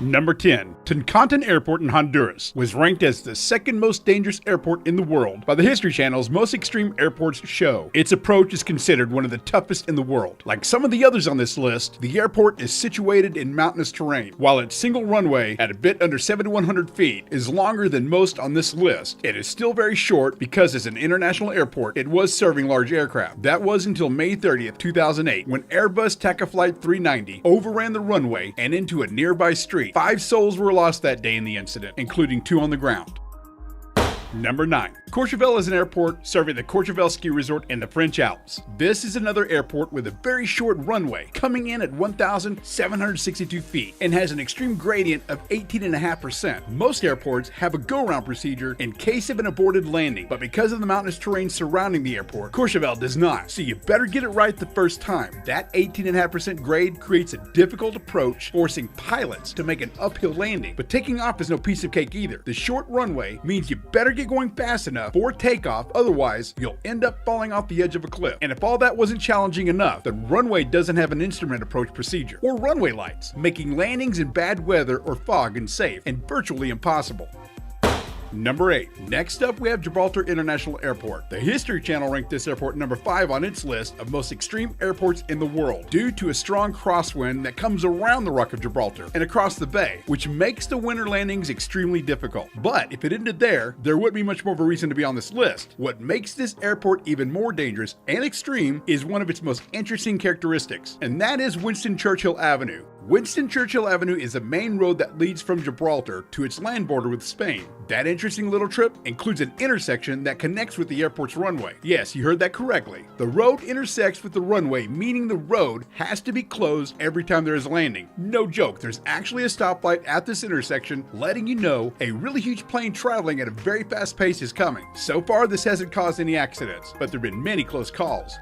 Number 10. Tecate Airport in Honduras was ranked as the second most dangerous airport in the world by the History Channel's Most Extreme Airports show. Its approach is considered one of the toughest in the world. Like some of the others on this list, the airport is situated in mountainous terrain. While its single runway, at a bit under 7,100 feet, is longer than most on this list, it is still very short because as an international airport, it was serving large aircraft. That was until May 30th, 2008, when Airbus TACA Flight 390 overran the runway and into a nearby street. 5 souls were lost that day in the incident, including 2 on the ground. Number 9. Courchevel is an airport serving the Courchevel ski resort in the French Alps. This is another airport with a very short runway, coming in at 1,762 feet, and has an extreme gradient of 18.5%. Most airports have a go-around procedure in case of an aborted landing, but because of the mountainous terrain surrounding the airport, Courchevel does not, so you better get it right the first time. That 18.5% grade creates a difficult approach, forcing pilots to make an uphill landing, but taking off is no piece of cake either. The short runway means you better get going fast enough for takeoff, otherwise you'll end up falling off the edge of a cliff. And if all that wasn't challenging enough, the runway doesn't have an instrument approach procedure or runway lights, making landings in bad weather or fog unsafe and virtually impossible. Number 8. Next up, we have Gibraltar International Airport. The History Channel ranked this airport number 5 on its list of most extreme airports in the world due to a strong crosswind that comes around the Rock of Gibraltar and across the bay, which makes the winter landings extremely difficult. But if it ended there wouldn't be much more of a reason to be on this list. What makes this airport even more dangerous and extreme is one of its most interesting characteristics, and that is Winston Churchill Avenue. Winston Churchill Avenue is a main road that leads from Gibraltar to its land border with Spain. That interesting little trip includes an intersection that connects with the airport's runway. Yes, you heard that correctly. The road intersects with the runway, meaning the road has to be closed every time there is a landing. No joke, there's actually a stoplight at this intersection letting you know a really huge plane traveling at a very fast pace is coming. So far, this hasn't caused any accidents, but there have been many close calls.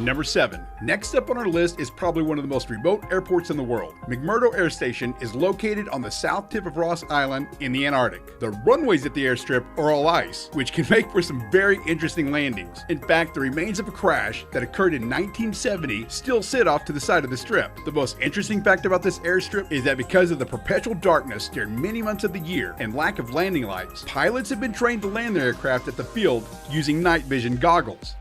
Number 7. Next up on our list is probably one of the most remote airports in the world. McMurdo Air Station is located on the south tip of Ross Island in the Antarctic. The runways at the airstrip are all ice, which can make for some very interesting landings. In fact, the remains of a crash that occurred in 1970 still sit off to the side of the strip. The most interesting fact about this airstrip is that because of the perpetual darkness during many months of the year and lack of landing lights, pilots have been trained to land their aircraft at the field using night vision goggles.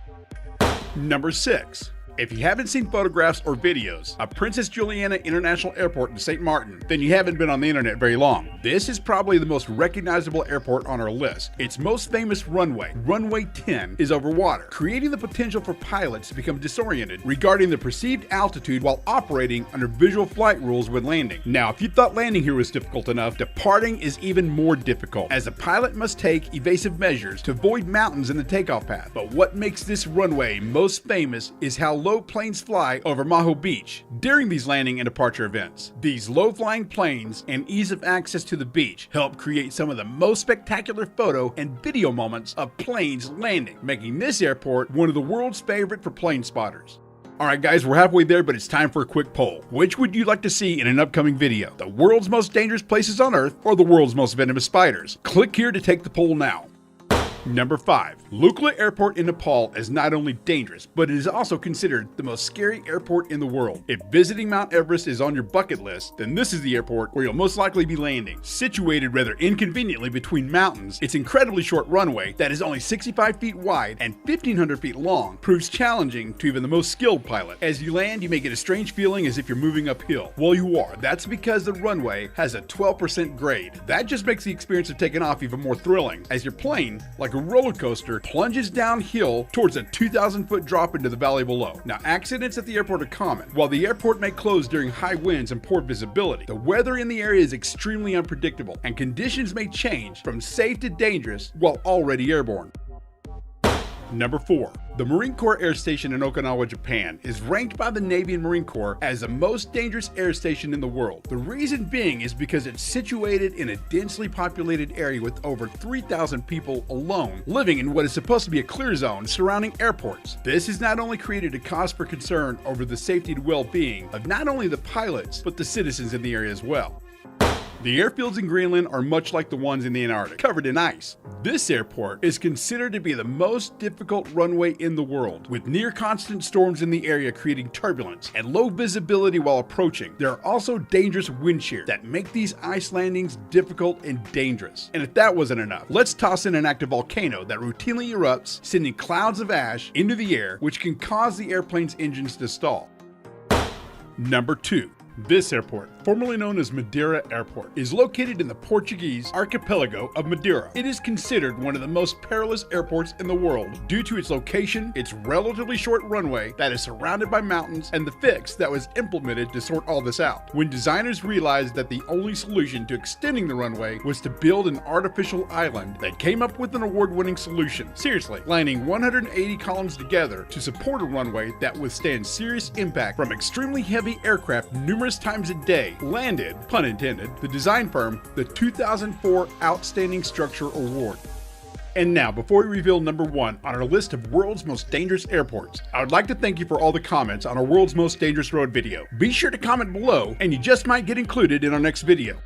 Number 6. If you haven't seen photographs or videos of Princess Juliana International Airport in St. Martin, then you haven't been on the internet very long. This is probably the most recognizable airport on our list. Its most famous runway, Runway 10, is over water, creating the potential for pilots to become disoriented regarding the perceived altitude while operating under visual flight rules when landing. Now, if you thought landing here was difficult enough, departing is even more difficult, as a pilot must take evasive measures to avoid mountains in the takeoff path. But what makes this runway most famous is how low planes fly over Maho Beach during these landing and departure events. These low-flying planes and ease of access to the beach help create some of the most spectacular photo and video moments of planes landing, making this airport one of the world's favorite for plane spotters. Alright guys, we're halfway there, but it's time for a quick poll. Which would you like to see in an upcoming video? The world's most dangerous places on Earth or the world's most venomous spiders? Click here to take the poll now. Number 5. Lukla Airport in Nepal is not only dangerous, but it is also considered the most scary airport in the world. If visiting Mount Everest is on your bucket list, then this is the airport where you'll most likely be landing. Situated rather inconveniently between mountains, its incredibly short runway that is only 65 feet wide and 1,500 feet long proves challenging to even the most skilled pilot. As you land, you may get a strange feeling as if you're moving uphill. Well, you are. That's because the runway has a 12% grade. That just makes the experience of taking off even more thrilling, as your plane, like a roller coaster, plunges downhill towards a 2,000-foot drop into the valley below. Now, accidents at the airport are common. While the airport may close during high winds and poor visibility, the weather in the area is extremely unpredictable, and conditions may change from safe to dangerous while already airborne. Number 4. The Marine Corps Air Station in Okinawa, Japan is ranked by the Navy and Marine Corps as the most dangerous air station in the world. The reason being is because it's situated in a densely populated area with over 3,000 people alone living in what is supposed to be a clear zone surrounding airports. This has not only created a cause for concern over the safety and well-being of not only the pilots, but the citizens in the area as well. The airfields in Greenland are much like the ones in the Antarctic, covered in ice. This airport is considered to be the most difficult runway in the world, with near constant storms in the area creating turbulence and low visibility while approaching. There are also dangerous wind shear that make these ice landings difficult and dangerous. And if that wasn't enough, let's toss in an active volcano that routinely erupts, sending clouds of ash into the air, which can cause the airplane's engines to stall. Number 2. This airport, formerly known as Madeira Airport, is located in the Portuguese archipelago of Madeira. It is considered one of the most perilous airports in the world due to its location, its relatively short runway that is surrounded by mountains, and the fix that was implemented to sort all this out. When designers realized that the only solution to extending the runway was to build an artificial island, they came up with an award-winning solution. Seriously, lining 180 columns together to support a runway that withstands serious impact from extremely heavy aircraft numerous times a day, landed, pun intended, the design firm the 2004 Outstanding Structure Award. And now, before we reveal number 1 on our list of world's most dangerous airports, I would like to thank you for all the comments on our world's most dangerous road video. Be sure to comment below and you just might get included in our next video.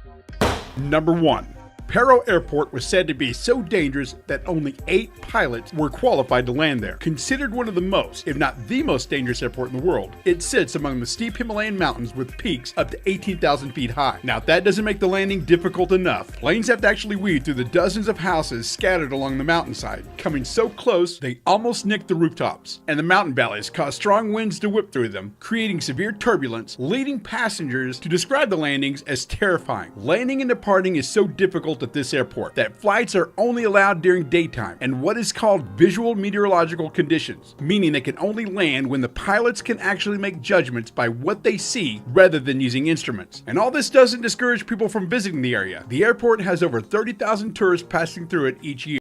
Number 1. Paro Airport was said to be so dangerous that only 8 pilots were qualified to land there. Considered one of the most, if not the most dangerous airport in the world, it sits among the steep Himalayan mountains with peaks up to 18,000 feet high. Now, if that doesn't make the landing difficult enough, planes have to actually weave through the dozens of houses scattered along the mountainside, coming so close they almost nick the rooftops. And the mountain valleys cause strong winds to whip through them, creating severe turbulence, leading passengers to describe the landings as terrifying. Landing and departing is so difficult at this airport that flights are only allowed during daytime and what is called visual meteorological conditions, meaning they can only land when the pilots can actually make judgments by what they see rather than using instruments. And all this doesn't discourage people from visiting the area. The airport has over 30,000 tourists passing through it each year.